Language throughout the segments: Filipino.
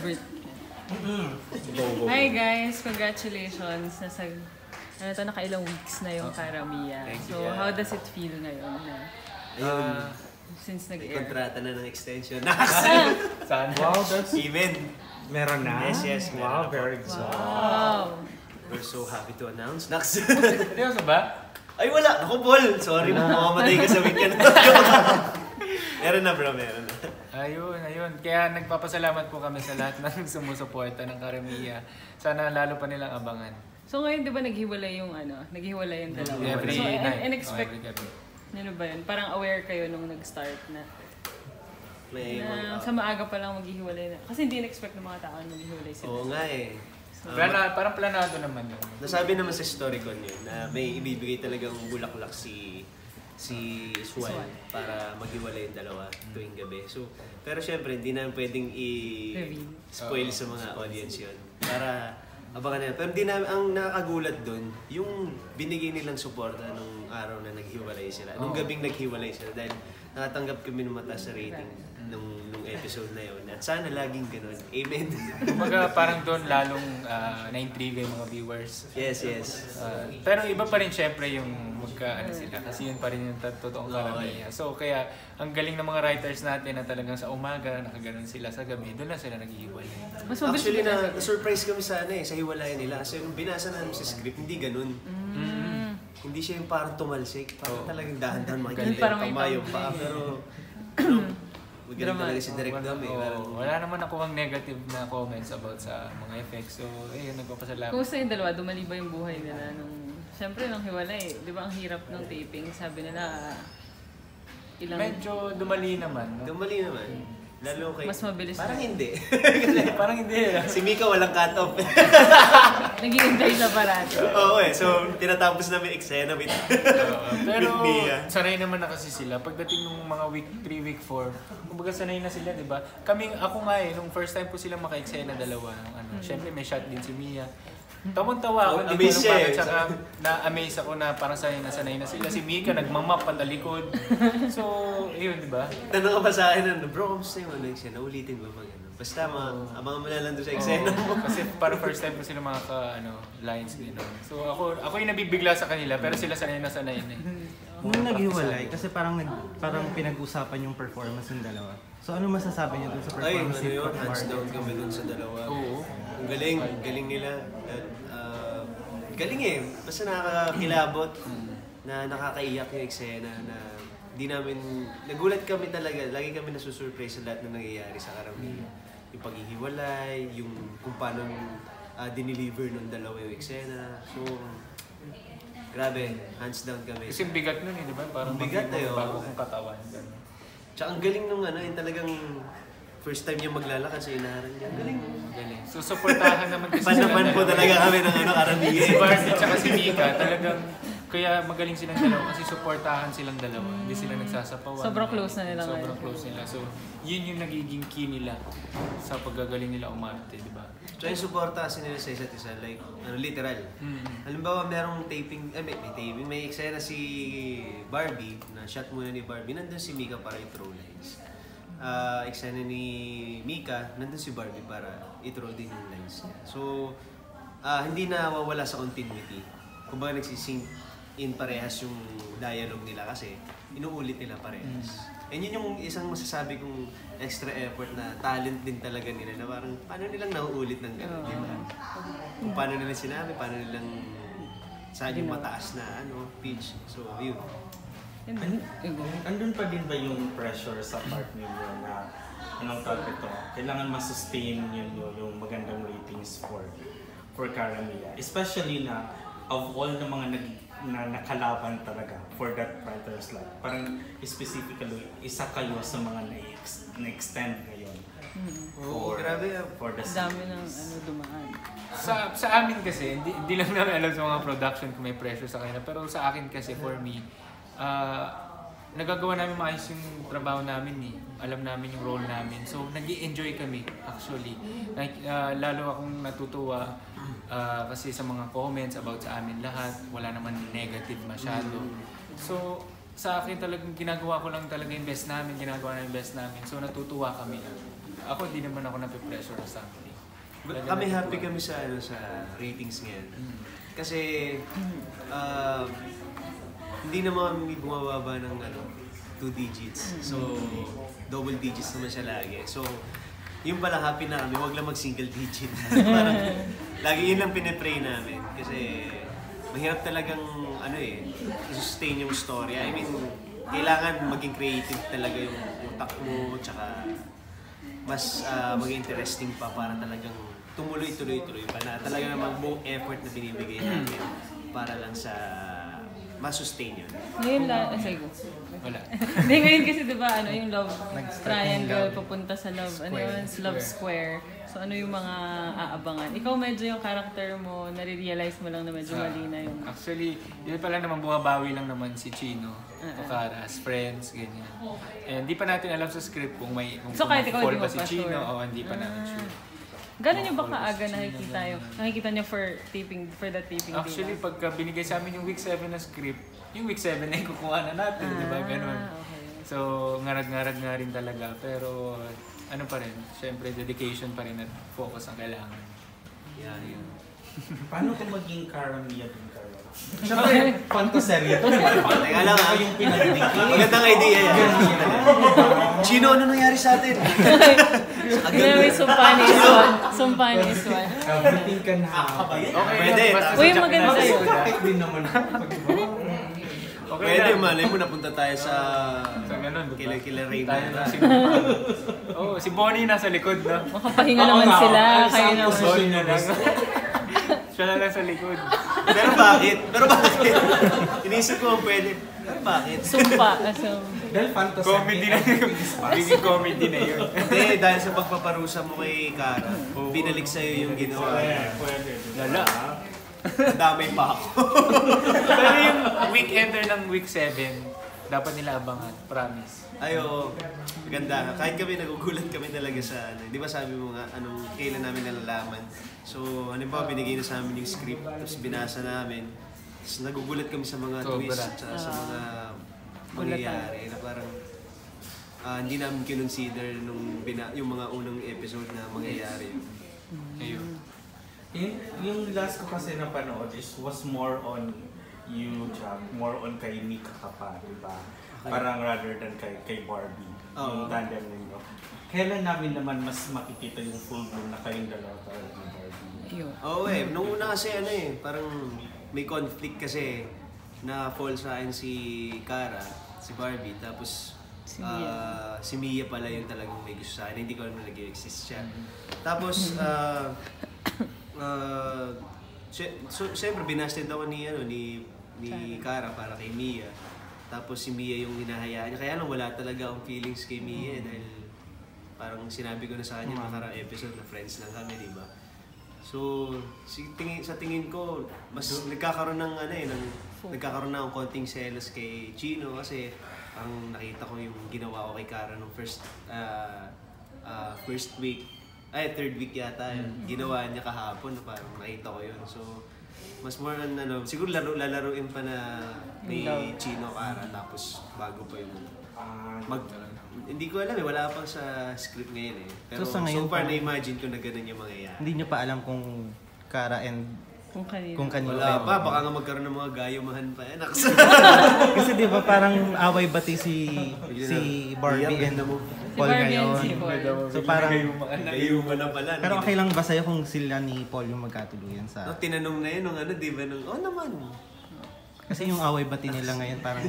Brit. Hi guys, congratulations. Nakailang weeks na yung Karamiya. So, how does it feel ngayon na since nag-air? Kontrata na ng extension. Sana. Wow, that's... Even. Meron na? Yes. Wow, very good. Wow. We're so happy to announce. Nax. Seryoso ba? Ay, wala. Ako, Paul. Sorry na. Makamatay ka sa weekend. Meron na, bro. Meron na. Ayun. Kaya nagpapasalamat po kami sa lahat ng sumusuporta ng Karamiya. Sana lalo pa nilang abangan. So ngayon, di ba naghiwalay yung dalawa? Every so, night. expect nyo ba yun? Parang aware kayo nung nag-start na sa maaga pa lang maghihiwalay na. Kasi hindi in-expect ng mga tao na maghihiwalay sila. Oo nga eh. So, parang planado naman yun. Nasabi naman sa Storycon yun na may ibibigay talagang bulaklak si Swan para maghiwalay yung dalawa tuwing gabi. So, pero syempre, hindi namin pwedeng i-spoil sa mga audience yun. Para abangan nila. Pero hindi namin, ang nakakagulat doon, yung binigay nilang suporta nung araw na naghiwalay sila. Nung gabing naghiwalay sila. Dahil nakatanggap kami ng mataas sa rating nung episode na yun. At sana laging ganun. Amen. Kumbaga parang doon lalong na-intrigue yung mga viewers. Yes. Pero iba pa rin syempre yung sila. Kasi yun pa rin yung totoong Karamiya. So kaya ang galing ng mga writers natin na talagang sa umaga, nakaganon sila sa gabi, doon lang sila nag-iiwalay. Actually, na-surprise kami sa hiwalayan nila. Kasi nung binasa namin sa script, hindi ganun. Hindi siya yung parang tumalsik. Parang talagang dahan-dahan makikita yung kamay, yung paa. Pero, magaling talaga si Direk Dam eh. Wala naman nakuhang negative na comments about sa mga effects. So, ayun, nagpapasalamat. Kumusta yung dalawa? Dumali ba yung buhay nila siyempre nung hiwalay? Di ba ang hirap ng taping? Sabi nila, medyo dumali naman. No? Dumali naman. Lalo kay... Mas mabilis. Parang hindi. Parang hindi. Si Mika walang cut-off. Nag-iintay sa parado. Oo eh. So, tinatapos namin eksena with pero Mia. sanay naman na kasi sila. Pagdating ng mga week 3, week 4, kumbaga sanay na sila, di ba? Ako nga eh, nung first time ko silang maka-eksena dalawa. Siyempre may shot din si Mia. Tawang-tawa ako. Hindi ko alam bakit. Saka na-amaze ako na parang sanay na sila. Si Mika nagmamap patalikod. So, yun, di ba? Tanong ka pa sa akin, bro, kamusta yung eksena? Ulitin ba mag Basta abangan mo na lang doon sa eksena mo. Kasi parang first time ko sila lines din. So ako yung nabibigla sa kanila, pero sila sanay na eh. Nung naghiwalay, kasi parang pinag-usapan yung performance ng dalawa. So ano masasabi niyo dun sa performance? Ay, hands down kami dun sa dalawa. Oo. Ang galing nila. Galing eh. Basta nakakakilabot na nakakaiyak yung eksena na di namin, nagulat kami talaga. Lagi kami nasusurprise sa lahat na nangyayari sa Karamiya. Yung paghihiwalay, yung kung paano dineliver nung dalawa yung eksena. So, grabe, hands down kami. Kasi bigat nun eh, di ba? Parang bigat eh, bago kong katawan. Tsaka ang galing nung yung talagang first time niya maglalakad sa inaharan niya. Galing. So, supportahan naman kasi Panaman po talaga kami ng Karamiya. Si Barbie at si Mika, talagang kaya magaling silang dalawa kasi supportahan silang dalawa. Hindi sila nagsasapawan. Sobrang close na nila ngayon. Sobrang close nila. So, yun yung nagiging key nila sa paggagaling nila umarte, di ba? So, yung suporta kasi nila sa isa't isa, like, literal. Halimbawa, merong taping, may eksena si Barbie, na shot muna ni Barbie, nandun si Mika para i-throw lines. Eksena ni Mika, nandun si Barbie para i-throw din yung lines niya. So, hindi na mawala sa continuity. Kumbaga nagsisync in parehas yung dialogue nila kasi inuulit nila parehas. And yun yung isang masasabi kong extra effort na talent din talaga nila na parang paano nilang nauulit ng gano'n, di ba? Kung paano nila sinabi, paano nilang saan yung mataas na pitch. So, yun. Andun pa din ba yung pressure sa part ninyo na anong tawag ito? Kailangan ma-sustain yung magandang ratings for Karamiya. Especially na of all ng mga nakalaban talaga for that writer's life. Parang specifically, isa kayo sa mga na-extend ngayon. Grabe. For the dami ng dumaan. Sa amin kasi, hindi lang namin alam sa mga production kung may pressure sa kanila. Pero sa akin kasi, for me, nagagawa namin maayos yung trabaho namin eh. Alam namin yung role namin. So, nag-i-enjoy kami actually. Like, lalo akong natutuwa kasi sa mga comments about sa amin lahat, wala naman negative masyado. So, sa akin talagang ginagawa ko lang talaga yung best namin, ginagawa namin yung best namin. So, natutuwa kami. Ako, di naman ako nape-pressure or something. Kami happy kami sa ratings ngayon. Kasi hindi naman kami bumababa ng 2 digits. So, double digits naman siya lagi. So, yung pala happy na kami, wag lang mag-single digit. Parang, lagi yun lang pinipray namin. Kasi, mahirap talagang, sustain yung story. I mean, kailangan maging creative talaga yung utak mo, tsaka mas maging interesting pa para talagang tuloy pa na talaga namang buong effort na binibigay namin para lang sa ma-sustain yun. Ngayon sige. Wala. Hindi, ngayon kasi diba, yung love triangle papunta sa love, love square. So ano yung mga aabangan? Ikaw medyo yung character mo, nare-realize mo lang na medyo mali na yung... Actually, yun pala naman, bumabawi lang naman si Chino, Okara, as friends, ganyan. And di pa natin alam sa script kung may so, kahit ikaw hindi ba si pa Chino sure. o hindi pa namin sure. Gano'n yung ba kaaga nakikita niyo for the taping day? Actually, pagka binigay sa amin yung week 7 na script, yung week 7 na yung kukuha na natin, di ba? Ganun. Okay. So, ngarag-ngarag nga rin talaga. Pero, ano pa rin, syempre, dedication pa rin at focus ang kailangan. Yan. Paano kung maging Karamia din kayo? Siyempre, fantasy ito. Teka lang yung magandang idea yan. Chino, ano nangyari sa atin? May sumpan is one. Sumpan is one. Everything can Okay, pwede. Uy, maganda yun. Protect din naman. Okay Pwede, lang. malay mo napunta tayo sa ganun, diba? Kila Raymond. Tayo na si si Bonnie nasa likod, no? Makapahinga naman sila. Kayo naman. Bonnie na lang. Siya na lang sa likod. Pero bakit? Inisip ko pwede. Pero bakit? Sumpa. Dahil fantasy. Comedy na yun. Biging comedy na yun. Hindi, dahil sa pagpaparusa mo kay Kara, binalik sa'yo yung ginawa niya. Pwede. Lala. Damay pa ako. Pero yung weekender ng week 7, dapat nila abangan. Promise. Ayo, ganda. Kahit kami nagugulat kami talaga sa di ba sabi mo nga anong kailan namin nalalaman. So, halimbawa binigay na sa amin yung script, tapos binasa namin. Tapos nagugulat kami sa mga twists at sa mga mangyayari na parang hindi namin kinonsider yung mga unang episode na mangyayari yun. Ayun. Yung last ko kasi napanood was more on you, Jack, more on kay Mika ka pa, diba? Okay. Parang rather than kay Barbie, yung tandem ninyo. Kailan namin naman mas makikita yung full bloom na kayong dalawa talaga ng Barbie? Nung una kasi parang may conflict kasi na fall sa akin si Kara, si Barbie, tapos si Mia pala yung talagang may gusto sa akin, hindi ko alam na nag-exist siya. Tapos, siyempre binasted ako ni Kara para kay Mia. Tapos si Mia yung hinahayaan niya. Kaya lang wala talaga akong feelings kay Mia dahil parang sinabi ko na sa kanya nakarang episode na friends lang kami, di ba? So, sa tingin ko, mas nagkakaroon ng nagkakaroon na ng konting selos kay Chino kasi ang nakita ko yung ginawa ko kay Kara nung first week. Third week yata yun. Ginawa niya kahapon na parang nakita ko yun. So, mas more on siguro lalaruin pa na ni Chino Kara tapos bago pa yung hindi ko alam wala pa sa script ngayon Pero so far na-imagine ko na ganun yung mangyayari. Hindi nyo pa alam kung Kara and kung kanino. Wala pa, baka nga magkaroon ng mga gayumahan pa yan. Kasi di ba parang away bati si Barbie and Paul ngayon. So parang gayuman na pala. Pero okay lang ba sa'yo kung sila ni Paul yung magkatuluyan sa... Tinanong na yun nung di ba naman. Kasi yung away bati nila ngayon parang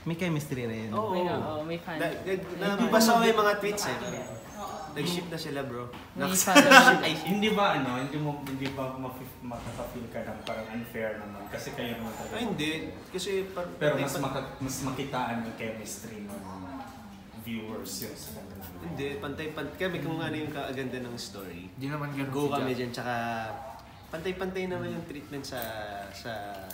may chemistry rin. May fan. Nabasa ko yung mga tweets Nag-ship na sila, bro. Hindi ba makaka-feel ka ng parang unfair naman kasi kayo naman talaga. Hindi. Kasi pero mas makitaan yung chemistry ng viewers yun sa kanila. Hindi, pantay-pantay kami kung ano yung kaaganda ng story. Hindi naman ganun. Go kami dyan, tsaka pantay-pantay naman yung treatment sa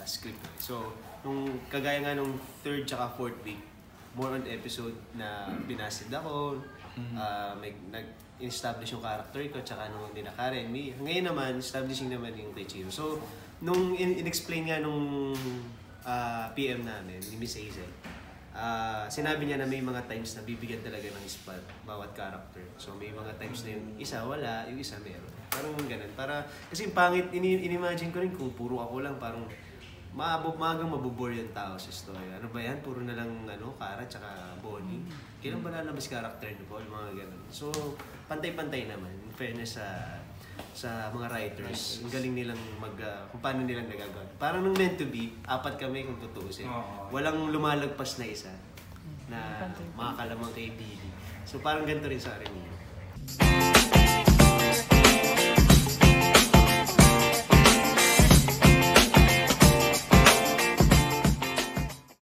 script. So, nung kagaya nga nung 3rd tsaka 4th week, more on episode na binasid ako, nag-establish yung character ko, tsaka nung hindi na Karen, me. Ngayon naman, establishing naman yung kay Chino. So, nung in-explain nga nung PM namin, ni Miss Hazel, sinabi niya na may mga times na bibigyan talaga ng spot bawat character. So may mga times na yung isa wala, yung isa meron. Parang ganun. Kasi yung pangit, inimagine ko rin kung puro ako lang, parang maagang mabubore yung tao sa story. Ano ba yan? Puro na lang Kara tsaka Bonnie. Kailan ba lalabas character ni Paul? Mga ganun. So pantay-pantay naman. In fairness sa mga writers, ang galing nilang kung paano nilang nagagawa. Parang nung meant to be, 4 kami kung tutuusin. Walang lumalagpas na isa na makakalamang kay Billy. So parang ganito rin sa akin niya.